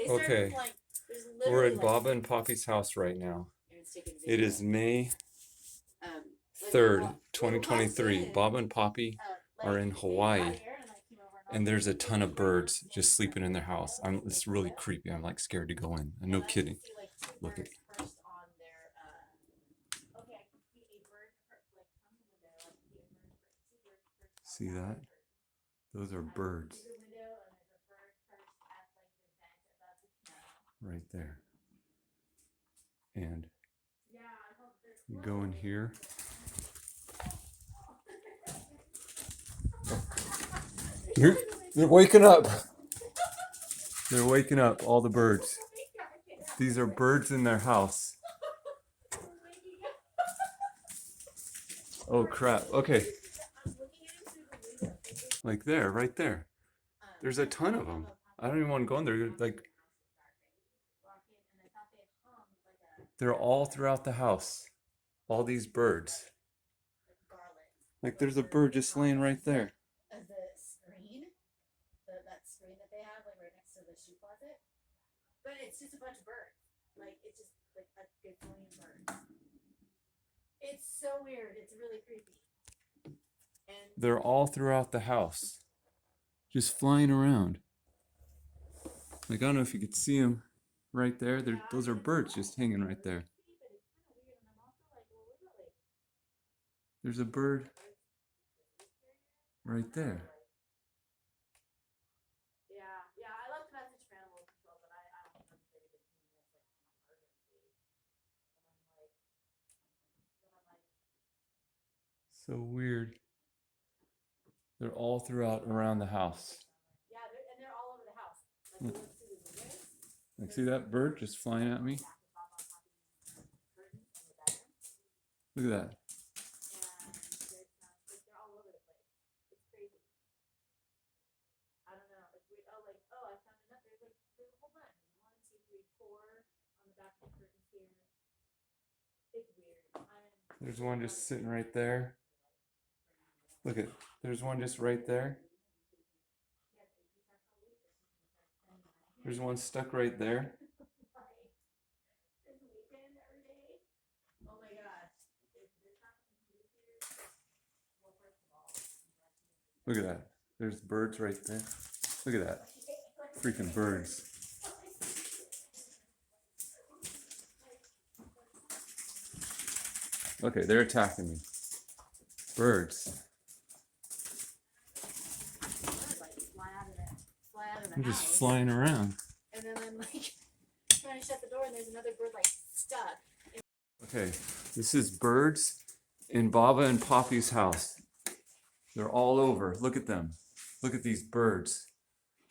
Okay, we're at Baba and Poppy's house right now. It is May 3rd, 2023. Baba and Poppy are in Hawaii, and there's a ton of birds just sleeping in their house. It's really creepy. I'm like scared to go in. No kidding. Look at. See that? Those are birds. Right there. And you go in here. They're waking up. They're waking up, all the birds. These are birds in their house. Oh crap. Okay. Like there, right there. There's a ton of them. I don't even want to go in there. Like, they're all throughout the house. All these birds. Like there's a bird just laying right there. That screen that they have, like right next to the shoe closet. But it's just a bunch of birds. Like it's just like a good million birds. It's so weird. It's really creepy. And they're all throughout the house, just flying around. Like I don't know if you could see them right there. Those are birds just hanging right there. There's a bird right there. So weird. They're all throughout around the house. Yeah, and they're all over the house. Like see that bird just flying at me? Look at that. They're all over the place. It's crazy. I don't know. I found enough. There's a whole bunch. 1, 2, 3, 4 on the back of the curtains here. It's weird. There's one just sitting right there. Look at, there's one just right there. There's one stuck right there. Oh my gosh. Look at that. There's birds right there. Look at that. Freaking birds. Okay, they're attacking me. Birds. I'm just flying around. And then I'm like trying to shut the door and there's another bird like stuck. Okay, this is birds in Baba and Poppy's house. They're all over. Look at them. Look at these birds.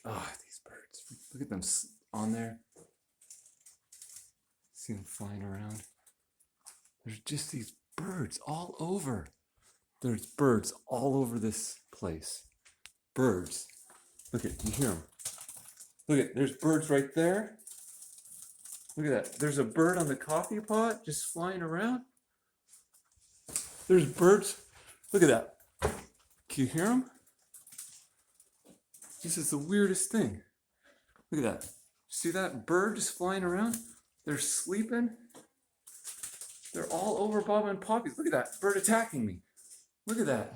Oh, these birds. Look at them on there. See them flying around. There's just these birds all over. There's birds all over this place. Birds. Look at, you hear them. Look at, there's birds right there. Look at that. There's a bird on the coffee pot just flying around. There's birds. Look at that. Can you hear them? This is the weirdest thing. Look at that. See that bird just flying around? They're sleeping. They're all over Baba and Poppy. Look at that bird attacking me. Look at that.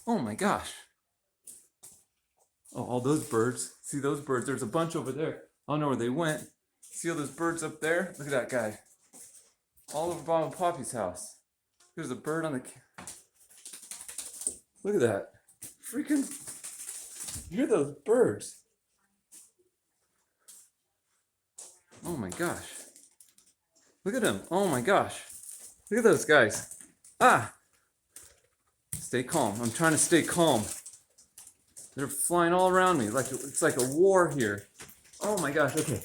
Oh my gosh. Oh, all those birds. See those birds? There's a bunch over there. I don't know where they went. See all those birds up there? Look at that guy. All over Baba and Poppy's house. There's a bird on the... Look at that. Freaking... Hear those birds. Oh my gosh. Look at them. Oh my gosh. Look at those guys. Ah! Stay calm. I'm trying to stay calm. They're flying all around me. Like it's like a war here. Oh my gosh. Okay.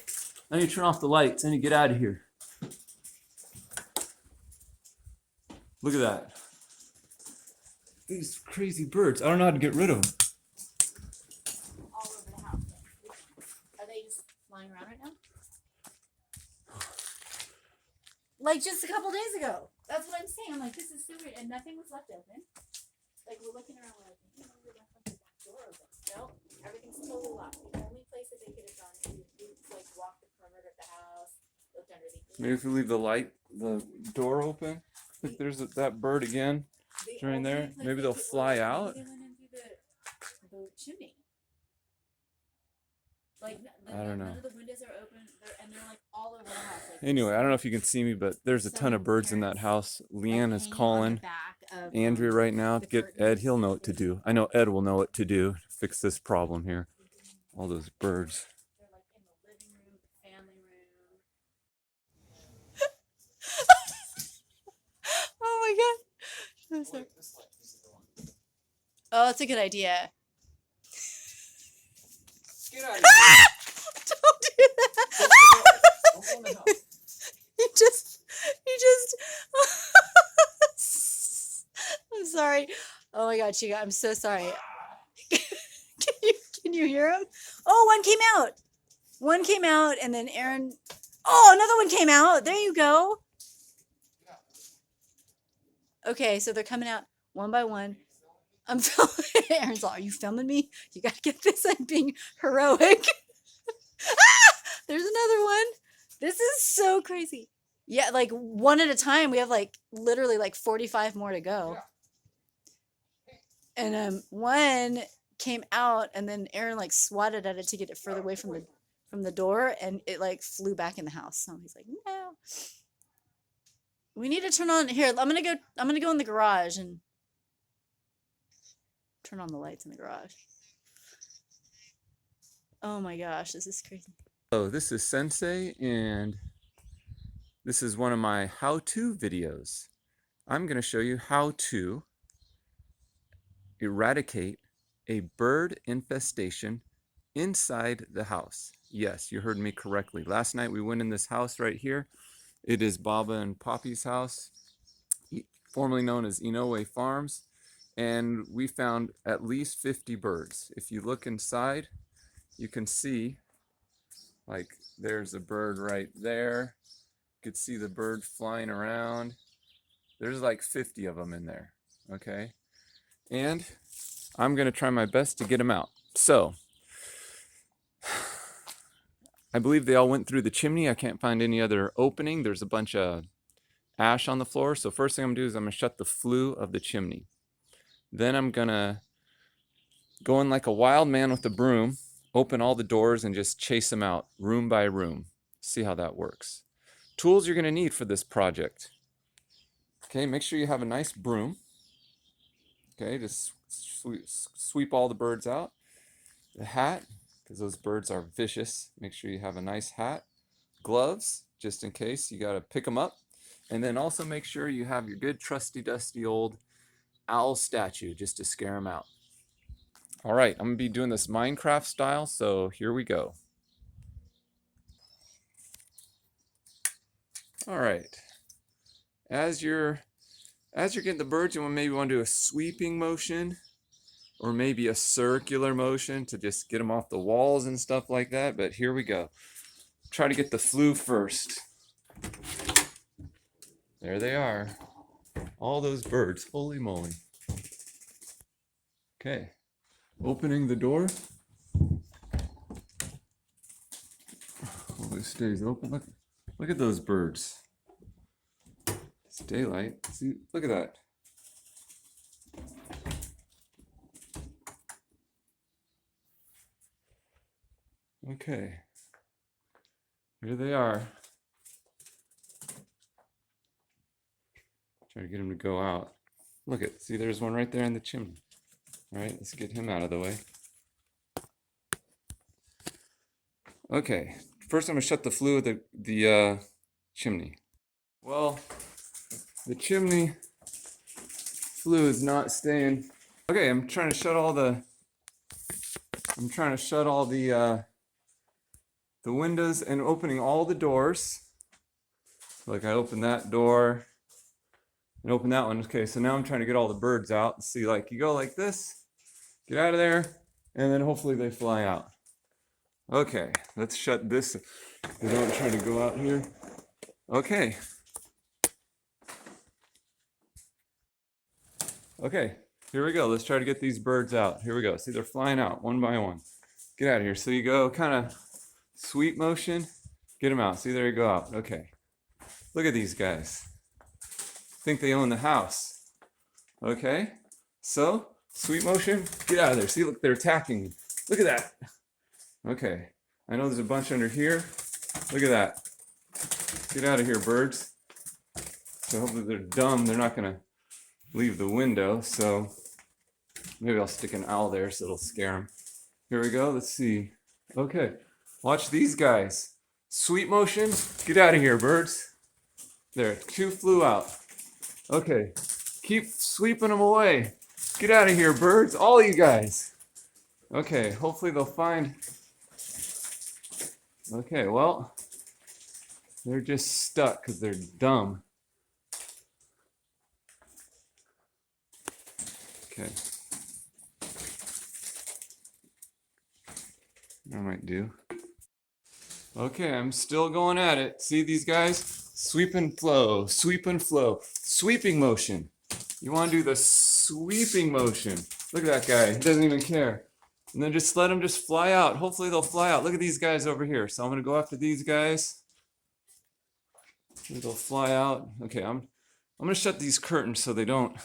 I need to turn off the lights. I need to get out of here. Look at that. These crazy birds. I don't know how to get rid of them. All over the house. Are they just flying around right now? Like just a couple days ago. That's what I'm saying. I'm like, this is so weird. And nothing was left open. Like we're looking around, we're like, we left the back door open. No, everything's totally locked. The only place that they could have gone is Maybe if we leave the door open. Look, there's that bird again. During there, maybe they'll fly out. Maybe they went into the chimney. Like I don't know. none of the windows are open, and they're like all over the house. Like, Anyway, I don't know if you can see me, but there's a ton of birds in that house. Leanne is calling Andrea right now to get Ed. He'll know what to do. I know Ed will know what to do to fix this problem here. All those birds. They're like in the living room, the family room. Oh my god! I'm sorry. Oh, that's a good idea. Get out of here. Don't do that. Don't go in the house. You just I'm sorry. Oh my god, Chica, I'm so sorry. Can you hear him? Oh, one came out. One came out, and then Aaron. Oh, another one came out. There you go. Okay, so they're coming out one by one. I'm filming. Aaron's all, are you filming me? You gotta get this. I'm being heroic. There's another one. This is so crazy. Yeah, like one at a time. We have like literally like 45 more to go. And one came out, and then Aaron like swatted at it to get it further away from the door, and it like flew back in the house. So he's like, no. We need to turn on here. I'm gonna go in the garage and turn on the lights in the garage. Oh my gosh, this is crazy. So this is Sensei, and this is one of my how-to videos. I'm going to show you how to eradicate a bird infestation inside the house. Yes, you heard me correctly. Last night we went in this house right here. It is Baba and Poppy's house, formerly known as Inoue Farms, and we found at least 50 birds. If you look inside, you can see, like, there's a bird right there. You could see the bird flying around. There's like 50 of them in there, okay? And I'm gonna try my best to get them out. So, I believe they all went through the chimney. I can't find any other opening. There's a bunch of ash on the floor. So first thing I'm gonna do is I'm gonna shut the flue of the chimney. Then I'm gonna go in like a wild man with a broom, open all the doors and just chase them out room by room. See how that works. Tools you're gonna need for this project. Okay, make sure you have a nice broom. Okay, just sweep all the birds out. The hat, because those birds are vicious. Make sure you have a nice hat. Gloves, just in case you gotta pick them up. And then also make sure you have your good trusty dusty old owl statue just to scare them out. All right, I'm gonna be doing this Minecraft style, so here we go. All right, as you're getting the birds, you maybe want to do a sweeping motion or maybe a circular motion to just get them off the walls and stuff like that. But here we go. Try to get the flue first. There they are. All those birds, holy moly. Okay, opening the door. Oh, it stays open. Look at those birds. It's daylight. See, look at that. Okay, here they are. Try to get him to go out. Look at, see, there's one right there in the chimney. All right, let's get him out of the way. Okay, first I'm gonna shut the flue of the chimney. Well, the chimney flue is not staying. Okay, I'm trying to shut all the windows and opening all the doors. Like I opened that door and opened that one. Okay, so now I'm trying to get all the birds out. See, like you go like this, get out of there, and then hopefully they fly out. Okay, let's shut this. They don't try to go out here. Okay. Okay, here we go. Let's try to get these birds out. Here we go. See, they're flying out one by one. Get out of here. So you go kind of sweep motion, get them out. See, there you go out. Okay. Look at these guys. Think they own the house. Okay, so sweep motion, get out of there. See, look, they're attacking me. Look at that. Okay, I know there's a bunch under here. Look at that. Get out of here, birds. So hopefully they're dumb. They're not gonna leave the window. So maybe I'll stick an owl there so it'll scare them. Here we go. Let's see. Okay, watch these guys. Sweep motion. Get out of here, birds. There, 2 flew out. Okay, keep sweeping them away. Get out of here, birds. All you guys. Okay, hopefully they'll find. Okay, well, they're just stuck because they're dumb. Okay. I might do. Okay, I'm still going at it. See these guys? Sweep and flow, sweep and flow. Sweeping motion. You want to do the sweeping motion. Look at that guy. He doesn't even care. And then just let them just fly out. Hopefully they'll fly out. Look at these guys over here. So I'm going to go after these guys. They'll fly out. Okay, I'm going to shut these curtains so they don't.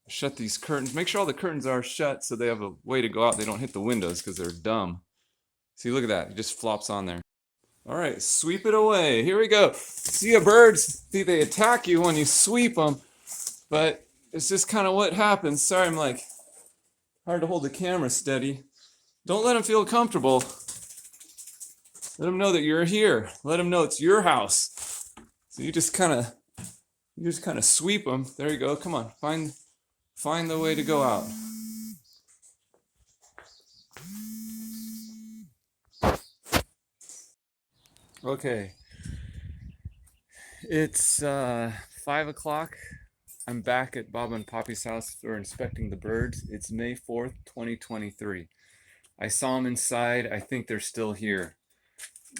Shut these curtains. Make sure all the curtains are shut so they have a way to go out. They don't hit the windows because they're dumb. See, look at that. It just flops on there. All right, sweep it away. Here we go. See, birds, see, they attack you when you sweep them, but it's just kind of what happens. Sorry, I'm like, hard to hold the camera steady. Don't let them feel comfortable. Let them know that you're here. Let them know it's your house. So you just kind of sweep them. There you go. Come on, find the way to go out. Okay, it's 5 o'clock. I'm back at Bob and Poppy's house. We're inspecting the birds. It's May 4th, 2023. I saw them inside. I think they're still here.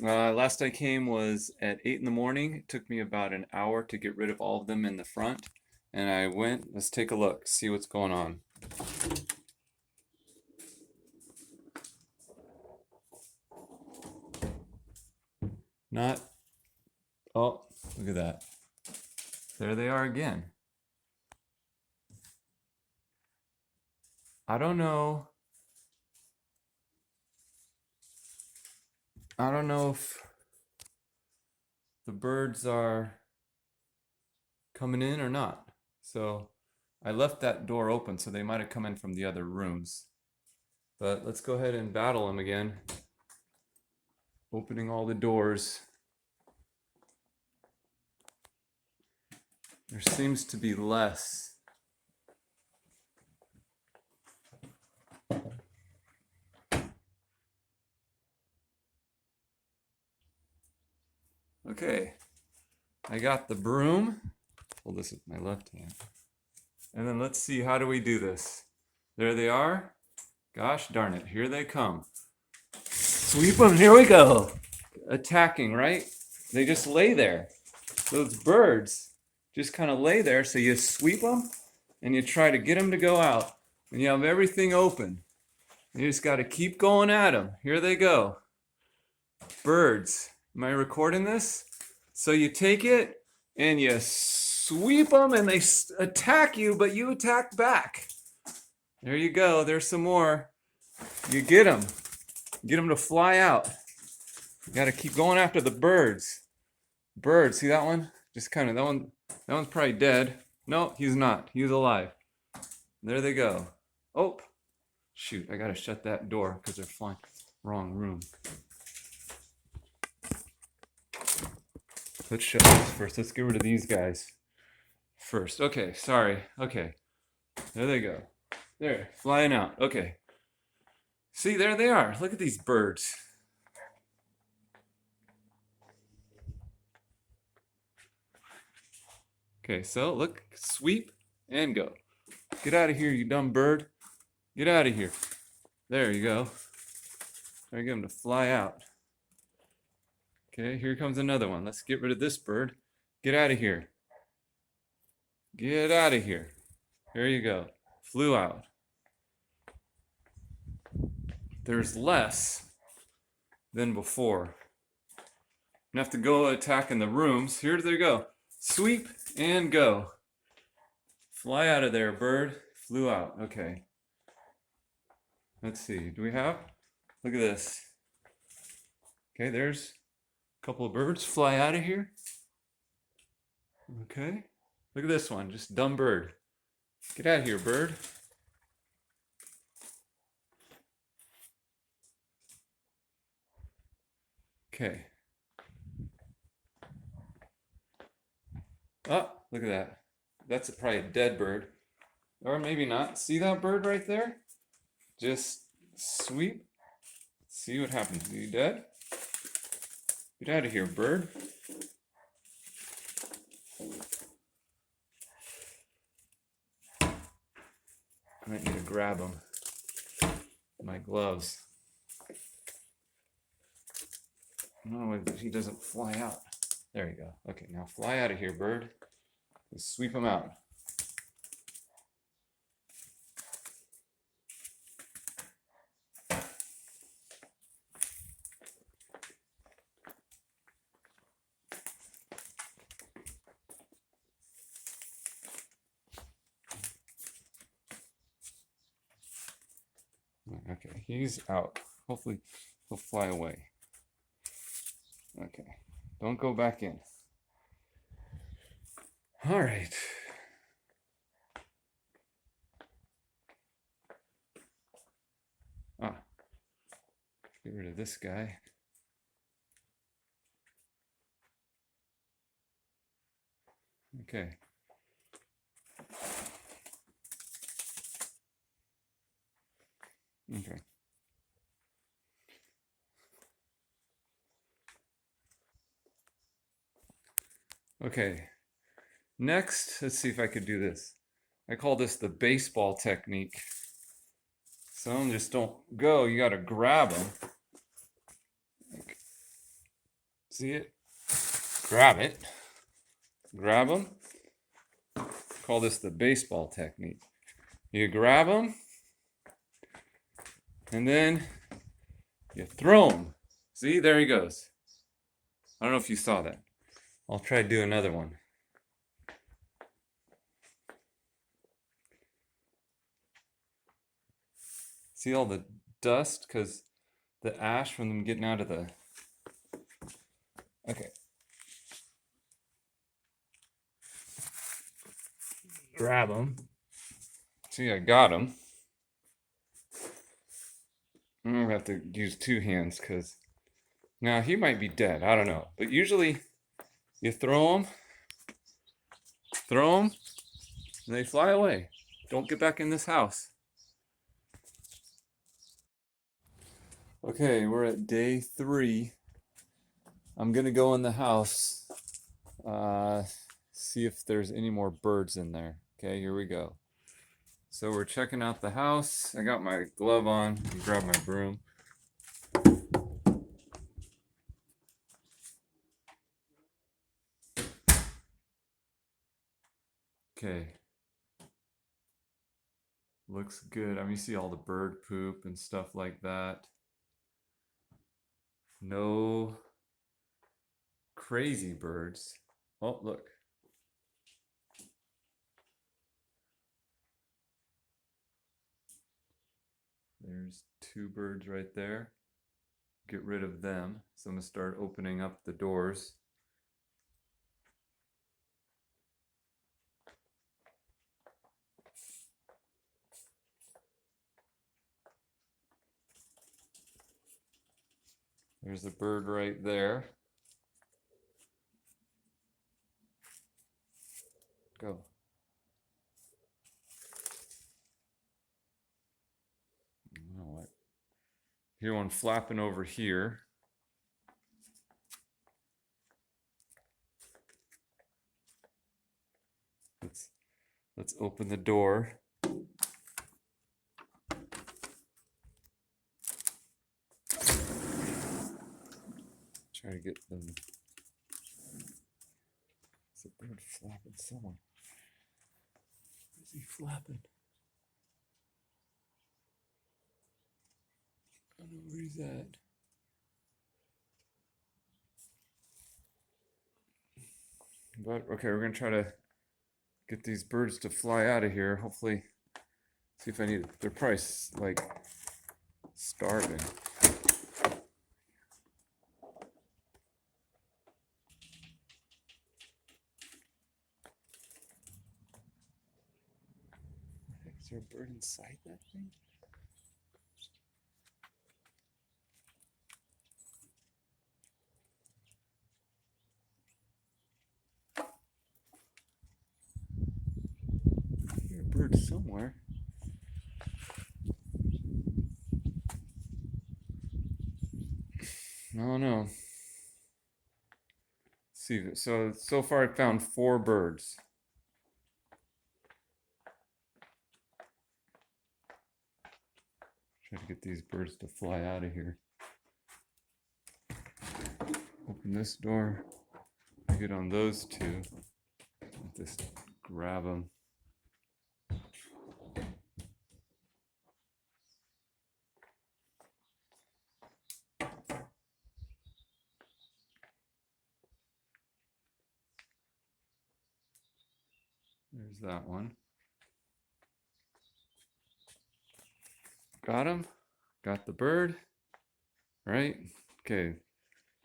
Last I came was at 8 in the morning. It took me about an hour to get rid of all of them in the front. And I went, let's take a look, see what's going on. Not, oh, look at that. There they are again. I don't know if the birds are coming in or not. So I left that door open, so they might have come in from the other rooms. But let's go ahead and battle them again. Opening all the doors. There seems to be less. Okay, I got the broom. Hold this with my left hand. And then let's see, how do we do this? There they are. Gosh darn it, here they come. Sweep them, here we go. Attacking, right? They just lay there. Those birds just kind of lay there, so you sweep them and you try to get them to go out. And you have everything open. You just got to keep going at them. Here they go. Birds. Am I recording this? So you take it and you sweep them and they attack you, but you attack back. There you go. There's some more. You get them. Get them to fly out. You got to keep going after the birds. Birds. See that one? Just kind of, that one's probably dead. No, he's not. He's alive. There they go. Oh, shoot. I got to shut that door because they're flying. Wrong room. Let's shut this first. Let's get rid of these guys first. Okay, sorry. Okay. There they go. There, flying out. Okay. See, there they are. Look at these birds. Okay, so look, sweep and go. Get out of here, you dumb bird. Get out of here. There you go. Try to get them to fly out. Okay, here comes another one. Let's get rid of this bird. Get out of here. Get out of here. There you go. Flew out. There's less than before. gonna have to go attack in the rooms. Here they go. Sweep and go. Fly out of there, bird. Flew out. Okay. Let's see. Do we have? Look at this. Okay, there's a couple of birds. Fly out of here. Okay. Look at this one. Just dumb bird. Get out of here, bird. Okay. Oh, look at that. That's probably a dead bird. Or maybe not. See that bird right there? Just sweep. See what happens. Are you dead? Get out of here, bird. I might need to grab him. My gloves. I don't know if he doesn't fly out. There you go. Okay, now fly out of here, bird. Just sweep him out. Okay, he's out. Hopefully he'll fly away. Okay, don't go back in. All right. Get rid of this guy. Okay. Okay. Okay. Next, let's see if I could do this. I call this the baseball technique. Some just don't go. You got to grab them. See it? Grab it. Grab them. Call this the baseball technique. You grab them, and then you throw them. See, there he goes. I don't know if you saw that. I'll try to do another one. See all the dust? Because the ash from them getting out of the... Okay. Grab them. See, I got him. I'm gonna have to use two hands because now he might be dead. I don't know. But usually you throw them, and they fly away. Don't get back in this house. Okay, we're at day 3. I'm gonna go in the house, see if there's any more birds in there. Okay, here we go. So we're checking out the house. I got my glove on. Grab my broom. Okay. Looks good. I mean, you see all the bird poop and stuff like that. No crazy birds. Oh, look. There's 2 birds right there. Get rid of them. So I'm gonna start opening up the doors. There's a bird right there. Go. You know what? Hear one flapping over here. Let's open the door. Try to get them. There's a bird flapping somewhere. Where's he flapping? I don't know where he's at. But okay, we're gonna try to get these birds to fly out of here. Hopefully, see if I need their price like starving. Is there a bird inside that thing? I hear a bird somewhere. No, no. See, so far I found 4 birds. Try to get these birds to fly out of here. Open this door. Get on those 2. Just grab them. There's that one. Got him. Got the bird. Right? Okay.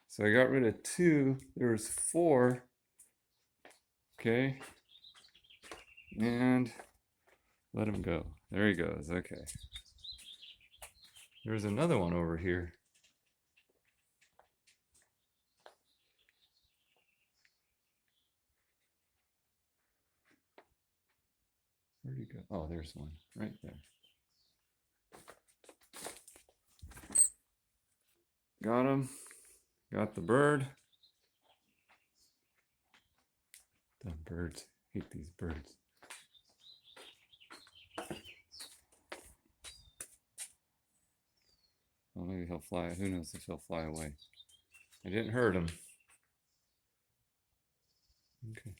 So I got rid of 2. There was 4. Okay. And let him go. There he goes. Okay. There's another one over here. Where'd he go? Oh, there's one right there. Got him. Got the bird. Dumb birds. Hate these birds. Well, maybe he'll fly. Who knows if he'll fly away. I didn't hurt him. Okay.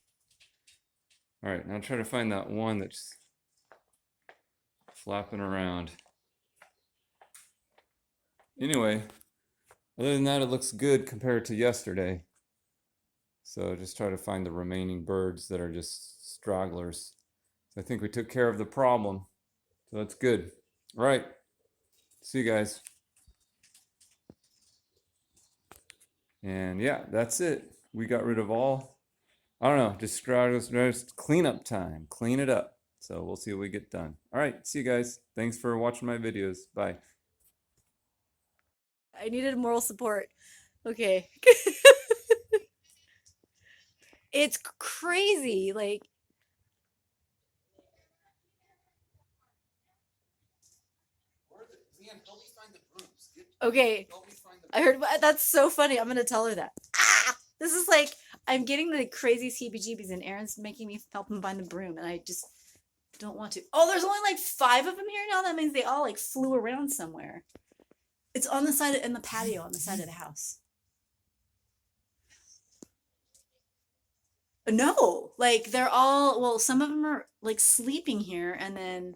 All right, now try to find that one that's flapping around. Anyway, other than that, it looks good compared to yesterday. So just try to find the remaining birds that are just stragglers. So I think we took care of the problem. So that's good. All right. See you guys. And yeah, that's it. We got rid of all, I don't know, just stragglers, just cleanup time. Clean it up. So we'll see what we get done. All right. See you guys. Thanks for watching my videos. Bye. I needed moral support. Okay. It's crazy. Like, okay. I heard that's so funny. I'm gonna tell her that. Ah! This is like I'm getting the craziest heebie-jeebies, and Aaron's making me help him find the broom, and I just don't want to. Oh, there's only like 5 of them here now. That means they all like flew around somewhere. It's on the side in the patio on the side of the house. No, like they're all, well, some of them are like sleeping here, and then